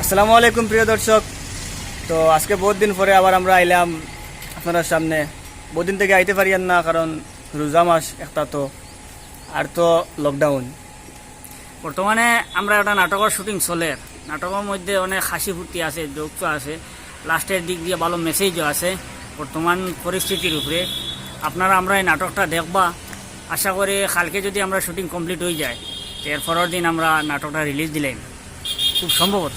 আসসালামু আলাইকুম প্রিয় দর্শক। তো আজকে বহুত দিন পরে আবার আমরা আইলাম আপনার সামনে। বহুত দিন থেকে আইতে পারিয়ান না, কারণ রোজা মাস একটা, তো আর তো লকডাউন। বর্তমানে আমরা একটা নাটকের শুটিং চলে। নাটকের মধ্যে অনেক হাসি ফুর্তি আছে, জোকস আছে, লাস্টের দিক দিয়ে ভালো মেসেজও আছে বর্তমান পরিস্থিতির উপরে। আপনারা আমরা এই নাটকটা দেখবা, আশা করি কালকে যদি আমরা শুটিং কমপ্লিট হয়ে যায় তো এর পরের দিন আমরা নাটকটা রিলিজ দিলাম খুব সম্ভবত।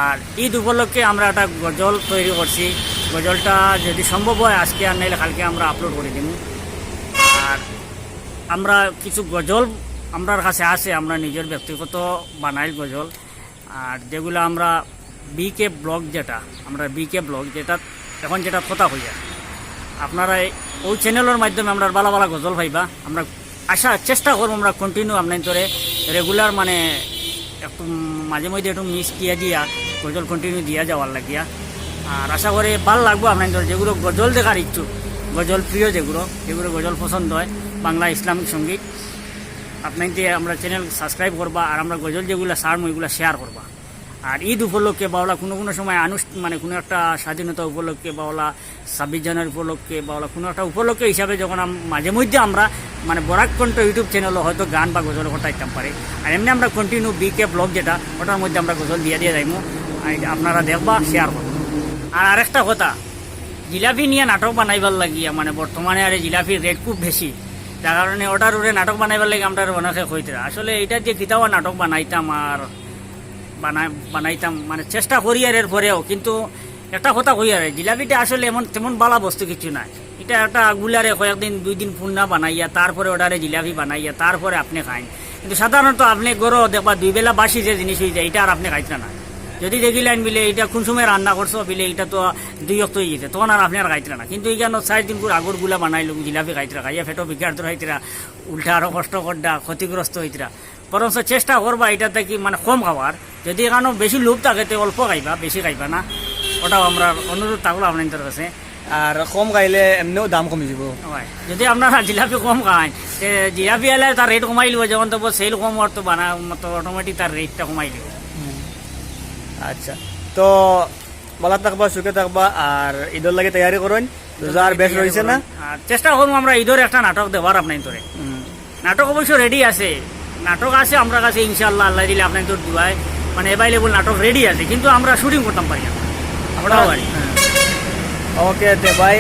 আর ঈদ উপলক্ষে আমরা একটা গজল তৈরি করছি। গজলটা যদি সম্ভব হয় আজকে আর নাইলে কালকে আমরা আপলোড করে দিব। আর আমরা কিছু গজল আমরার কাছে আছে, আমরা নিজের ব্যক্তিগত বানাইল গজল, আর যেগুলো আমরা বিকে ব্লগ, যেটা এখন যেটা কথা হইয়া আপনারা ওই চ্যানেলের মাধ্যমে আমরা ভালো ভালো গজল পাইবা। আমরা চেষ্টা করবো আমরা কন্টিনিউ আপনার ধরে রেগুলার, মানে একটু মাঝে মধ্যে একটু মিস দিয়া গজল কন্টিনিউ দিয়া যাওয়ার লাগিয়া। আর আশা করি ভালো লাগবো আপনার ধরে, যেগুলো গজল দেখার ইচ্ছুক, গজল প্রিয়, যেগুলো গজল পছন্দ হয়, বাংলা ইসলামিক সঙ্গীত, আপনাকে আমরা চ্যানেল সাবস্ক্রাইব করবা। আর আমরা গজল যেগুলো সারম ওইগুলো শেয়ার করবা। আর ঈদ উপলক্ষে বাওলা কোনো সময় মানে কোনো একটা স্বাধীনতা উপলক্ষে বাওলা 26 জানুয়ারি উপলক্ষে বাওলা কোনো একটা উপলক্ষে হিসাবে যখন মাঝে মধ্যে আমরা মানে বরাক কণ্ঠ ইউটিউব চ্যানেলও হয়তো গান বা গজল ঘটাইতাম পারি। আর এমনি আমরা কন্টিনিউ বিকে ব্লগ যেটা, ওটার মধ্যে আমরা গজল দিয়ে যাইমু, আপনারা দেখবা, শেয়ার করবো। আর আরেকটা কথা, জিলাপি নিয়ে নাটক বানাইবার লাগিয়া মানে বর্তমানে আর জিলাপির রেট খুব বেশি, যার কারণে ওটার উপরে নাটক বানাইবার লাগে আমরা অনেকে হইতে। আসলে এটা যে কিতাবা নাটক বানাইতাম আর বানাইতাম মানে চেষ্টা করি আর এর পরেও, কিন্তু একটা কথা কই আর জিলাপিটা আসলে তেমন বালা বস্তু কিছু নাই। এটা একটা গুলারে কয়েকদিন 2 দিন পুন্না বানাইয়া তারপরে ওটারে জিলাপি বানাইয়া তারপরে আপনি খাইন। কিন্তু সাধারণত আপনি গরো দেখবা 2 বেলা বাসি যে জিনিস হয়ে যায়, এটা আর আপনি খাইতে না। যদি দেখিলেন বিলে এটা কোন সময় রান্না করছো বিলে এটা তো 2 অক্ত হয়ে গেছে, তখন আর আপনি আর খাইতে না। কিন্তু এইখানে 4 দিন করে আগর গুলা বানাইলো জিলাপি খাইতরা, খাইয়া ফেটো বিকার হইতরা, উল্টা আরো কষ্ট করডা, ক্ষতিগ্রস্ত হইতরা। বরঞ্চ চেষ্টা করবা এটাতে কি মানে কম খাওয়ার। যদি এখানেও বেশি লোভ থাকে তো অল্প খাইবা, বেশি খাইবা না। ওটাও আমরা অনুরোধ থাকলো আপনাদের কাছে। আর কম খাইলে এমনিও দাম কমে যাব। যদি আপনারা জিলাপি কম খায়, জিলাপি এলে তার রেট কমাই লিব, যখন তো সেল কম হওয়ার তো তো অটোমেটিক তার রেটটা কমাই দিব। আচ্ছা, তো ভালো থাকবা, সুখে থাকবা, আর ঈদের লাগে তৈরি করুন। রোজার বেশ রয়েছে না, আর চেষ্টা করবো আমরা ঈদের একটা নাটক দেওয়ার আপনার ধরে। নাটক অবশ্য রেডি আছে, নাটক আছে আমরা কাছে ইনশাল্লাহ, আল্লাহ দিলে আপনার তোর দুয়ায় মানে অ্যাভাইলেবল নাটক রেডি আছে, কিন্তু আমরা শুটিং করতাম পারি না। আমরাও পারি। ওকে, বাই।